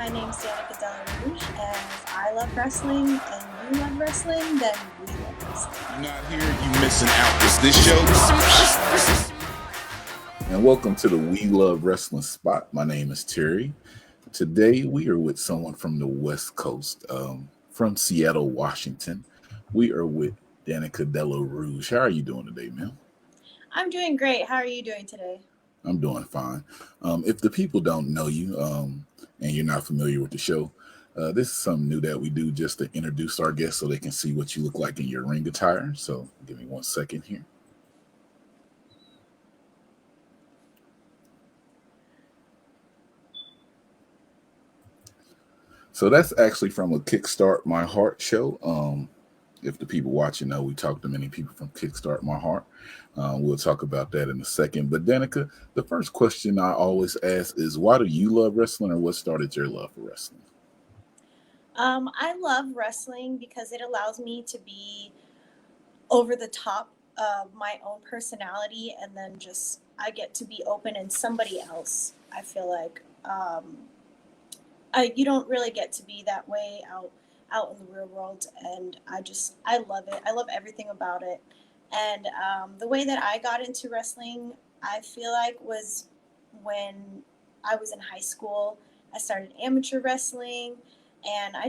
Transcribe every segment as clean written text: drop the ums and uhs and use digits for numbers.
My name's Danika Della Rouge, and if I love wrestling and you love wrestling, then we love wrestling. You're not here, you missing out. Is this show? And welcome to the We Love Wrestling spot. My name is Terry. Today we are with someone from the West Coast, from Seattle, Washington. We are with Danika Della Rouge. How are you doing today, ma'am? I'm doing great. How are you doing today? I'm doing fine. If the people don't know you and you're not familiar with the show, this is something new that we do just to introduce our guests so they can see what you look like in your ring attire. So give me 1 second here. So that's actually from a Kickstart My Heart show. If the people watching know, we talked to many people from Kickstart My Heart. We'll talk about that in a second. But Danica, the first question I always ask is, why do you love wrestling, or what started your love for wrestling? I love wrestling because it allows me to be over the top of my own personality, and then just I get to be open in somebody else. I feel like you don't really get to be that way out in the real world, and I love it. I love everything about it. And the way that I got into wrestling, I feel like, was when I was in high school. I started amateur wrestling, and I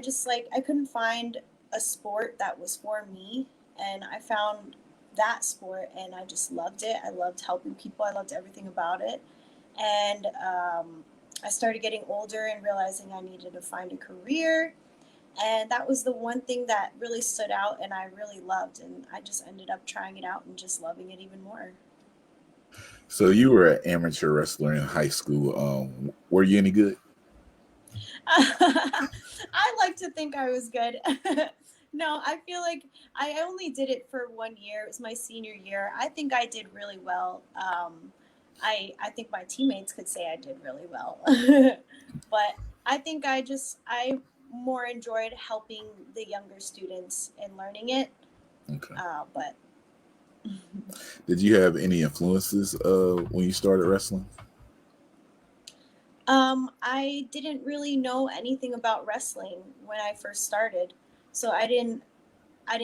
couldn't find a sport that was for me, and I found that sport, and I just loved it. I loved helping people. I loved everything about it. And I started getting older and realizing I needed to find a career. And that was the one thing that really stood out and I really loved. And I just ended up trying it out and just loving it even more. So you were an amateur wrestler in high school. Were you any good? I like to think I was good. No, I feel like I only did it for 1 year. It was my senior year. I think I did really well. I think my teammates could say I did really well. But I think I more enjoyed helping the younger students and learning it. Okay. But Did you have any influences when you started wrestling? I didn't really know anything about wrestling when I first started, so I didn't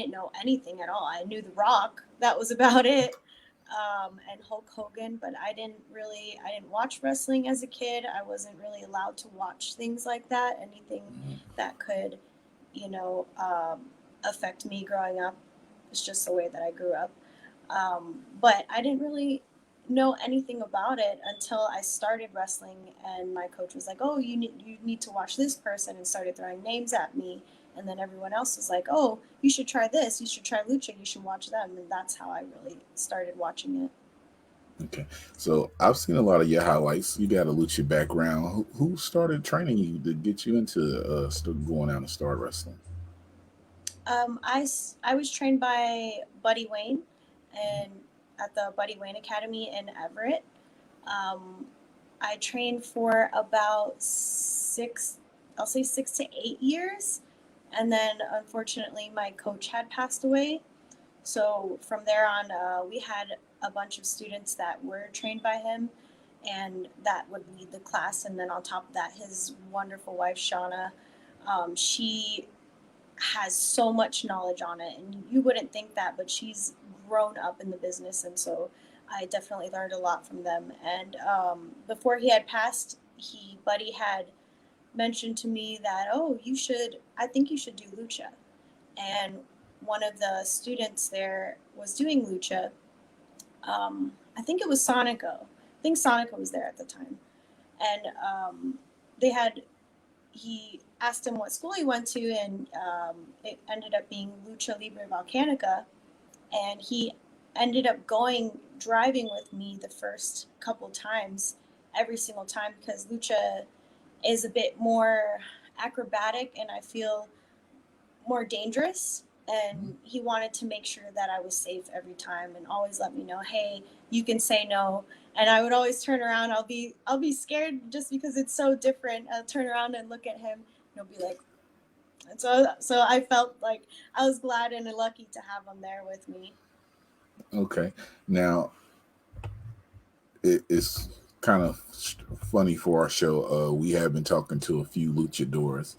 know anything at all. I knew The Rock, that was about it, and Hulk Hogan, but I didn't watch wrestling as a kid. I wasn't really allowed to watch things like that, anything that could, you know, affect me growing up. It's just the way that I grew up. But I didn't really know anything about it until I started wrestling, and my coach was like, "Oh, you need to watch this person," and started throwing names at me. And then everyone else was like, "Oh, you should try this. You should try Lucha. You should watch them." And that's how I really started watching it. Okay. So I've seen a lot of your highlights. You got a lucha background. Who started training you to get you into going out and start wrestling? I was trained by Buddy Wayne, and at the Buddy Wayne Academy in Everett. Um, I trained for about I'll say 6 to 8 years. And then unfortunately, my coach had passed away. So from there on, we had a bunch of students that were trained by him, and that would lead the class. And then on top of that, his wonderful wife, Shauna, she has so much knowledge on it. And you wouldn't think that, but she's grown up in the business. And so I definitely learned a lot from them. And before he had passed, Buddy had mentioned to me that, "Oh, I think you should do lucha." And one of the students there was doing lucha. I think it was Sonico. I think Sonico was there at the time. And they had, he asked him what school he went to, and it ended up being Lucha Libre Volcanica. And he ended up driving with me the first couple times, every single time, because lucha is a bit more acrobatic and I feel more dangerous. And he wanted to make sure that I was safe every time and always let me know, "Hey, you can say no." And I would always turn around. I'll be scared just because it's so different. I'll turn around and look at him, and he'll be like, and so I felt like I was glad and lucky to have him there with me. Okay. Now it's kind of funny for our show. We have been talking to a few luchadors.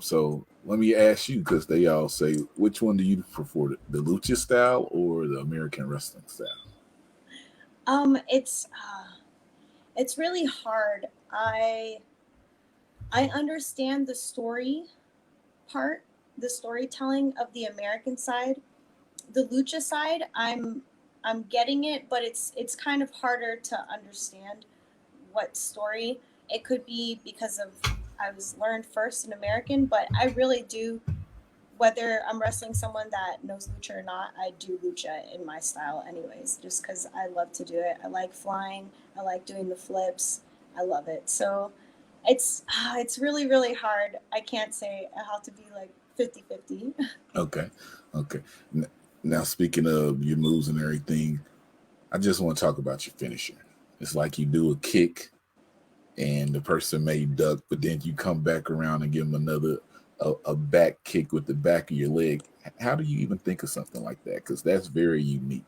So let me ask you, because they all say, which one do you prefer, the lucha style or the American wrestling style? Um, it's it's really hard. I understand the story part, the storytelling of the American side. The lucha side, I'm getting it, but it's kind of harder to understand what story. It could be because of I was learned first in American, but I really do, whether I'm wrestling someone that knows lucha or not, I do lucha in my style anyways, just because I love to do it. I like flying. I like doing the flips. I love it. So it's really, really hard. I can't say I have to be like 50-50. Okay, okay. Now, speaking of your moves and everything, I just want to talk about your finisher. It's like you do a kick and the person may duck, but then you come back around and give them a back kick with the back of your leg. How do you even think of something like that? Because that's very unique.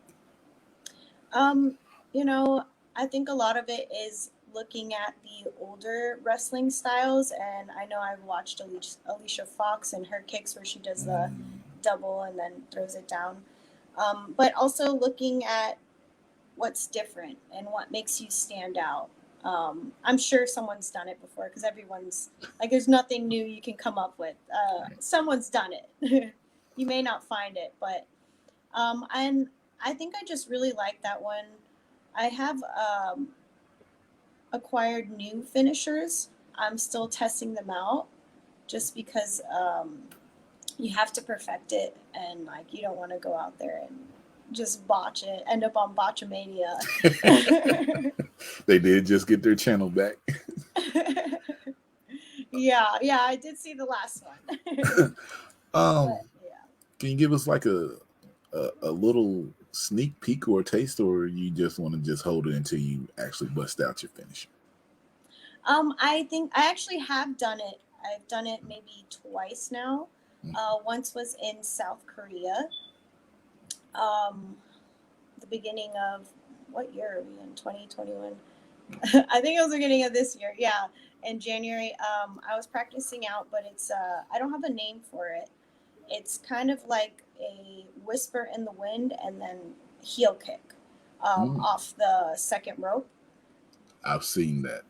Um, you know, I think a lot of it is looking at the older wrestling styles, and I know I've watched Alicia Fox and her kicks where she does the Mm, double and then throws it down. But also looking at what's different and what makes you stand out. I'm sure someone's done it before because everyone's like, there's nothing new you can come up with. Someone's done it. You may not find it, but and I think I just really like that one. I have acquired new finishers. I'm still testing them out just because you have to perfect it and like you don't want to go out there and just botch it, end up on Botchamania. they did just get their channel back. Yeah, I did see the last one. um, But yeah. can you give us like a little sneak peek or a taste, or you just want to just hold it until you actually bust out your finisher? I think I actually have done it. I've done it maybe twice now. Mm. Once was in South Korea. Um, the beginning of what year are we in? 2021. I think it was the beginning of this year. Yeah, in January. I was practicing out, but it's I don't have a name for it. It's kind of like a whisper in the wind and then heel kick Mm. off the second rope. I've seen that.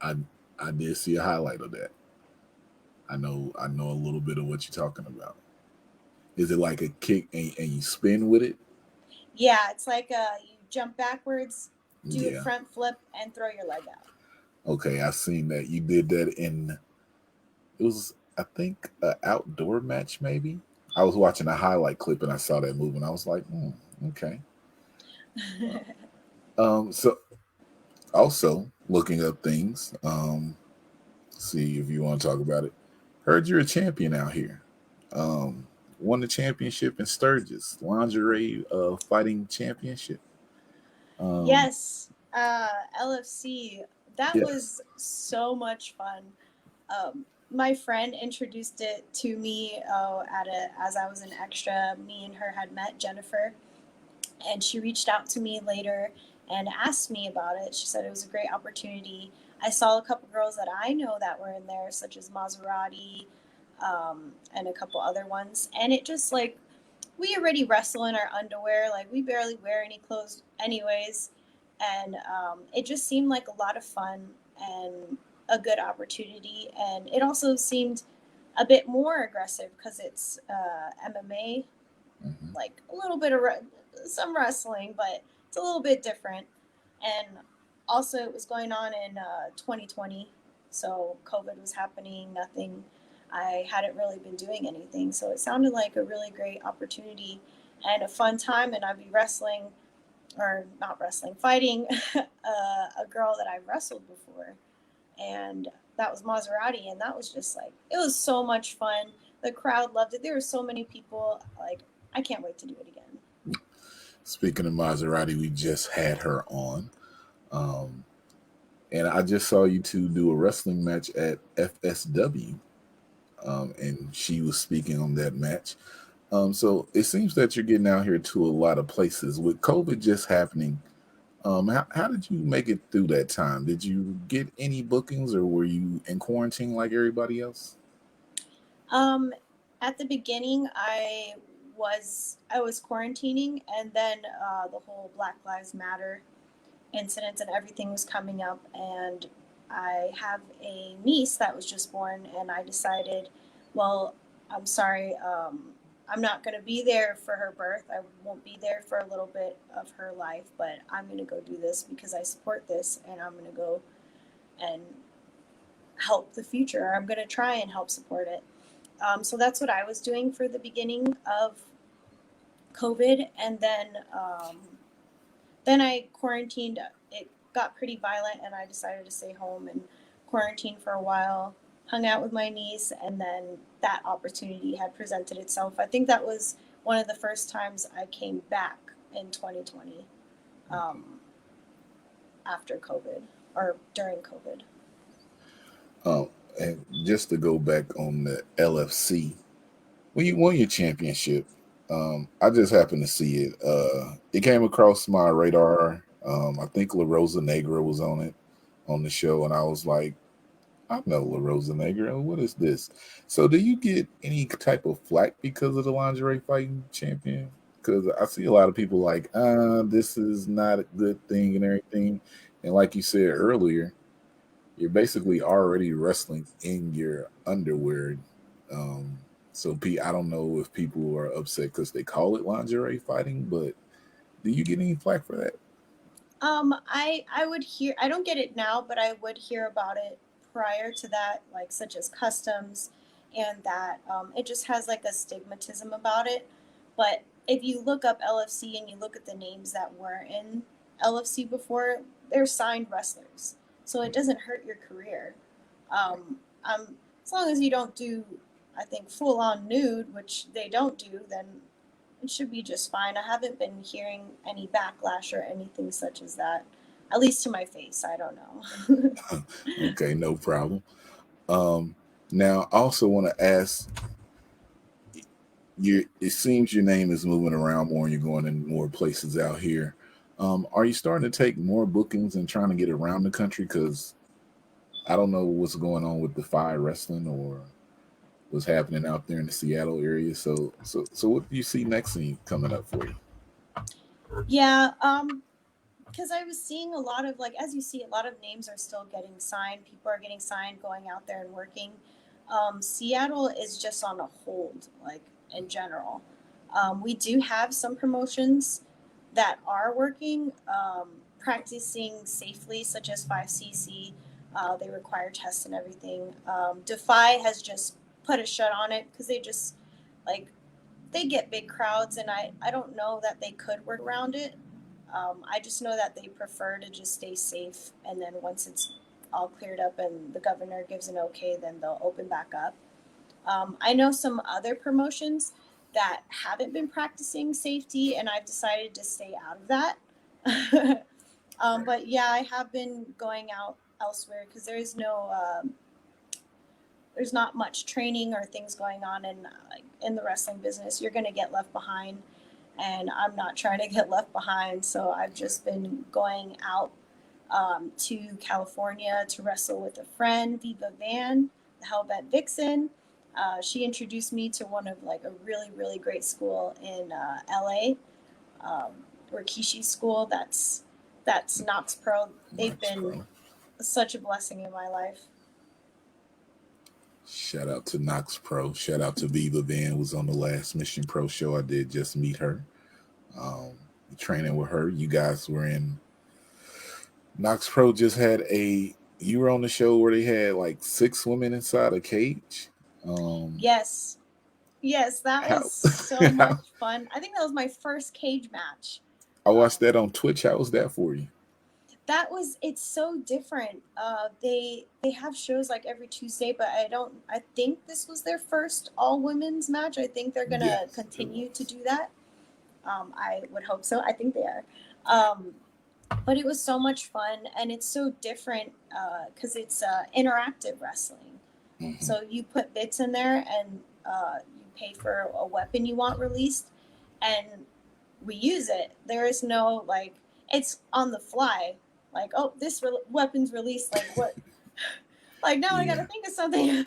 I I did see a highlight of that. I know a little bit of what you're talking about. Is it like a kick and you spin with it? Yeah, it's like you jump backwards, do a Yeah. front flip, and throw your leg out. Okay, I've seen that. You did that in, it was, I think, an outdoor match maybe. I was watching a highlight clip and I saw that move and I was like, okay. So also looking up things, see if you want to talk about it. Heard you're a champion out here. Um, won the championship in Sturgis, lingerie fighting championship. Um, Yes, LFC. That yes. was so much fun. My friend introduced it to me as I was an extra. Me and her had met, Jennifer, and she reached out to me later and asked me about it. She said it was a great opportunity. I saw a couple girls that I know that were in there, such as Maserati, and a couple other ones, and it just like we already wrestle in our underwear, like we barely wear any clothes anyways, and it just seemed like a lot of fun and a good opportunity, and it also seemed a bit more aggressive because it's MMA, Mhm. like a little bit of some wrestling, but it's a little bit different. And also, it was going on in 2020, so COVID was happening. Nothing. I hadn't really been doing anything, so it sounded like a really great opportunity and a fun time. And I'd be wrestling, or not wrestling, fighting a girl that I've wrestled before, and that was Maserati, and that was just like it was so much fun. The crowd loved it. There were so many people. Like I can't wait to do it again. Speaking of Maserati, we just had her on. Um, and I just saw you two do a wrestling match at FSW. And she was speaking on that match. So it seems that you're getting out here to a lot of places. With COVID just happening, How did you make it through that time? Did you get any bookings, or were you in quarantine like everybody else? Um, at the beginning, I was quarantining, and then the whole Black Lives Matter incidents and everything was coming up, and I have a niece that was just born, and I decided, well, I'm sorry, I'm not going to be there for her birth. I won't be there for a little bit of her life, but I'm going to go do this because I support this, and I'm going to go and help the future. I'm going to try and help support it. So that's what I was doing for the beginning of COVID, and then I quarantined. It got pretty violent, and I decided to stay home and quarantine for a while. Hung out with my niece, and then that opportunity had presented itself. I think that was one of the first times I came back in 2020, um, after COVID or during COVID. Um, and just to go back on the LFC, when you won your championship, I just happened to see it. It came across my radar. I think La Rosa Negra was on the show, and I was like, I know La Rosa Negra. What is this? So, do you get any type of flack because of the lingerie fighting champion? Because I see a lot of people like, this is not a good thing and everything. And like you said earlier, you're basically already wrestling in your underwear. Um, so, I don't know if people are upset because they call it lingerie fighting, but do you get any flack for that? I would hear. I don't get it now, but I would hear about it prior to that, like such as customs, and that it just has like a stigmatism about it. But if you look up LFC and you look at the names that were in LFC before, they're signed wrestlers, so it doesn't hurt your career. As long as you don't do, I think, full on nude, which they don't do, then it should be just fine. I haven't been hearing any backlash or anything such as that, at least to my face. I don't know. Okay, no problem. Um, Now, I also want to ask you. It seems your name is moving around more, and you're going in more places out here. Are you starting to take more bookings and trying to get around the country? Because I don't know what's going on with the Fire Wrestling or what's happening out there in the Seattle area. So what do you see next thing coming up for you? Yeah, because I was seeing a lot of, like, as you see, a lot of names are still getting signed. People are getting signed, going out there and working. Seattle is just on a hold, like, in general. We do have some promotions that are working, practicing safely, such as 5cc. They require tests and everything. Defy has just put a shut on it because they just, like, they get big crowds, and I don't know that they could work around it. I just know that they prefer to just stay safe, and then once it's all cleared up and the governor gives an okay, then they'll open back up. I know some other promotions that haven't been practicing safety, and I've decided to stay out of that. But yeah, I have been going out elsewhere because there's not much training or things going on in the wrestling business. You're going to get left behind, and I'm not trying to get left behind. So I've just been going out, to California to wrestle with a friend, Viva Van, the Hellbat Vixen. She introduced me to one of, like, a really, really great school in LA, um, Rikishi School. That's Knox Pro. They've Max been Pro. such a blessing in my life. Shout out to Knox Pro. Shout out to Viva Van was on the last Mission Pro show. I did just meet her. Um, Training with her. You guys were in Knox Pro just had a you were on the show where they had like six women inside a cage. Um Yes, yes, that was how so much fun. I think that was my first cage match. I watched Um, that on Twitch. How was that for you? it's so different. They have shows like every Tuesday, but I think this was their first all women's match. I think they're gonna Yes, it continue to was. do that. I would hope so. I think they are. Um, but it was so much fun, and it's so different because it's interactive wrestling. Hmm. So you put bits in there, and you pay for a weapon you want released, and we use it. There is no, like, it's on the fly. Like, oh, this weapon's released. Like, what? Like, now I got to Yeah. think of something.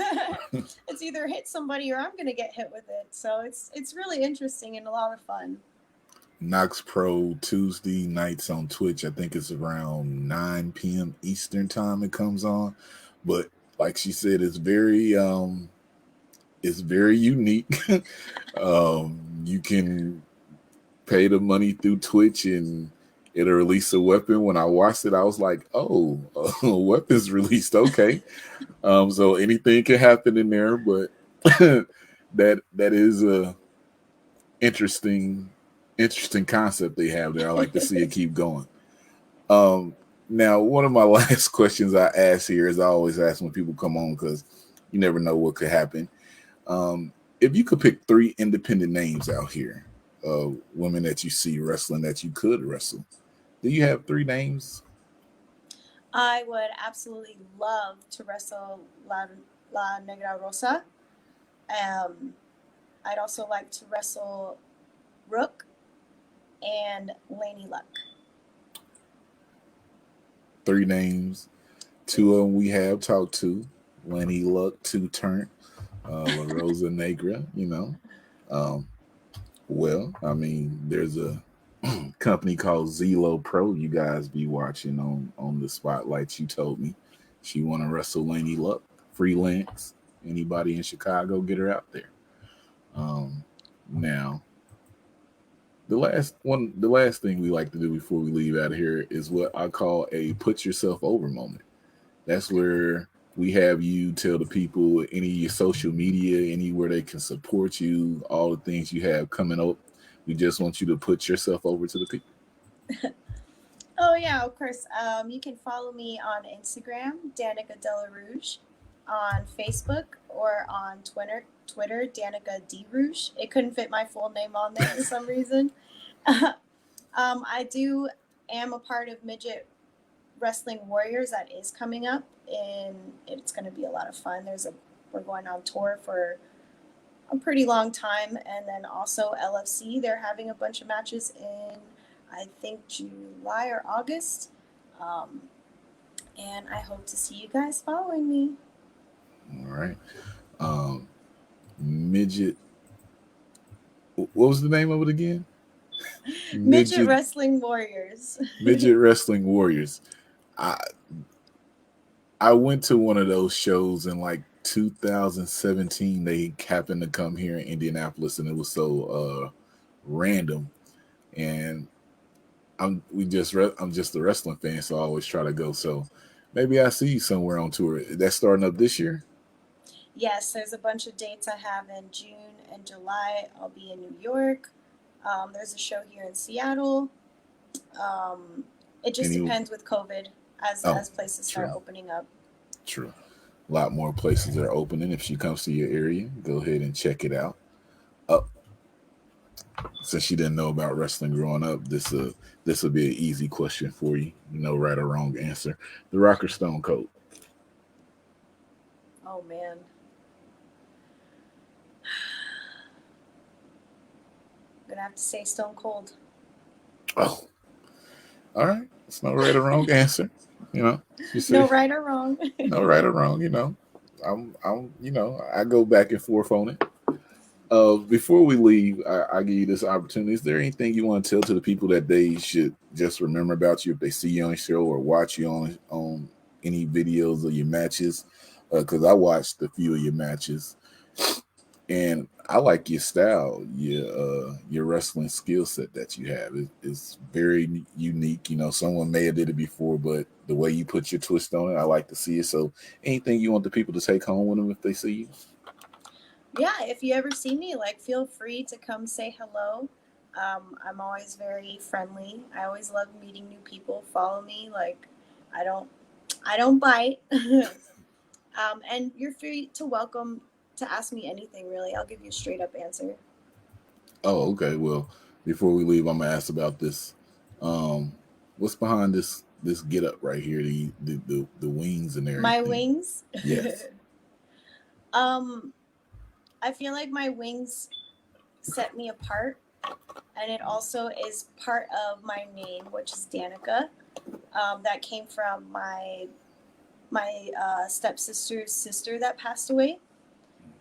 It's either hit somebody or I'm gonna get hit with it. So it's really interesting and a lot of fun. Knox Pro Tuesday nights on Twitch. I think it's around 9 p.m. Eastern time it comes on. But like she said, it's very unique. You can pay the money through Twitch and it'll release a weapon. When I watched it, I was like, oh, a weapon's released. Okay. So anything can happen in there, but that is a interesting concept they have there. I like to see it keep going. Now, one of my last questions I ask here is I always ask when people come on because you never know what could happen. If you could pick 3 independent names out here of women that you see wrestling that you could wrestle, do you have 3 names? I would absolutely love to wrestle La Negra Rosa. I'd also like to wrestle Rook and Laney Luck. 3 names. 2 of them we have talked to. Laney Luck, 2 turn. La Rosa Negra, Well, I mean, there's a company called Zelo Pro. You guys be watching on the spotlights. You told me she want to wrestle Laney Luck, freelance. Anybody in Chicago, get her out there. Now, the last thing we like to do before we leave out of here is what I call a put yourself over moment. That's where we have you tell the people any of your social media, anywhere they can support you, all the things you have coming up. We just want you to put yourself over to the people. Oh yeah, of course. You can follow me on Instagram, Danika Della Rouge, on Facebook or on Twitter, Danika D Rouge. It couldn't fit my full name on there for some reason. I am a part of Midget Wrestling Warriors that is coming up, and it's going to be a lot of fun. We're going on tour for a pretty long time, and then also LFC. They're having a bunch of matches in, I think, July or August, and I hope to see you guys following me. All right. Midget. What was the name of it again? Midget Wrestling Warriors. Midget Wrestling Warriors. I went to one of those shows in like 2017. They happened to come here in Indianapolis, and it was so random. And I'm just a wrestling fan, so I always try to go. So maybe I see you somewhere on tour. That's starting up this year? Yes, there's a bunch of dates I have in June and July. I'll be in New York. There's a show here in Seattle. It just depends with COVID as places start opening up. True. A lot more places are opening. If she comes to your area, go ahead and check it out. Since she didn't know about wrestling growing up, this will be an easy question for you. No right or wrong answer. The Rock or Stone Cold? Oh man. I'm gonna have to say Stone Cold. Oh, all right. It's no right or wrong answer. No right or wrong. No right or wrong. I'm. I go back and forth on it. Before we leave, I give you this opportunity. Is there anything you want to tell to the people that they should just remember about you if they see you on the show or watch you on any videos of your matches? Because I watched a few of your matches, and I like your style, your wrestling skill set that you have. It's very unique. Someone may have did it before, but the way you put your twist on it, I like to see it. So, anything you want the people to take home with them if they see you? Yeah, if you ever see me, feel free to come say hello. I'm always very friendly. I always love meeting new people. Follow me. I don't bite. And you're free to ask me anything, really. I'll give you a straight up answer. Oh, okay. Well, before we leave, I'm gonna ask about this. What's behind this get up right here? The wings and everything. My wings? Yes. I feel like my wings set me apart. and it also is part of my name, which is Danika. That came from my stepsister's sister that passed away,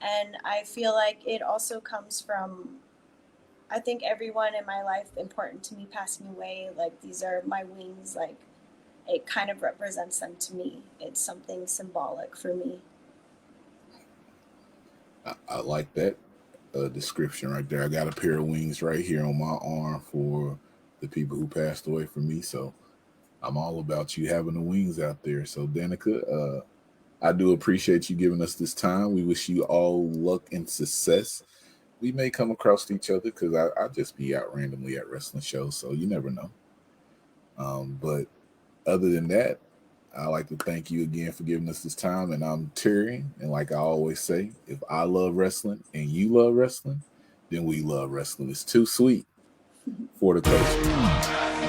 and I feel like it also comes from, I think, everyone in my life important to me passing away. Like, these are my wings. Like, it kind of represents them to me. It's something symbolic for me. I like that description right there. I got a pair of wings right here on my arm for the people who passed away from me. So I'm all about you having the wings out there. So Danika, I do appreciate you giving us this time. We wish you all luck and success. We may come across each other because I just be out randomly at wrestling shows, so you never know. But other than that, I like to thank you again for giving us this time. And I'm Terry, and like I always say, if I love wrestling and you love wrestling, then we love wrestling. It's too sweet for the culture.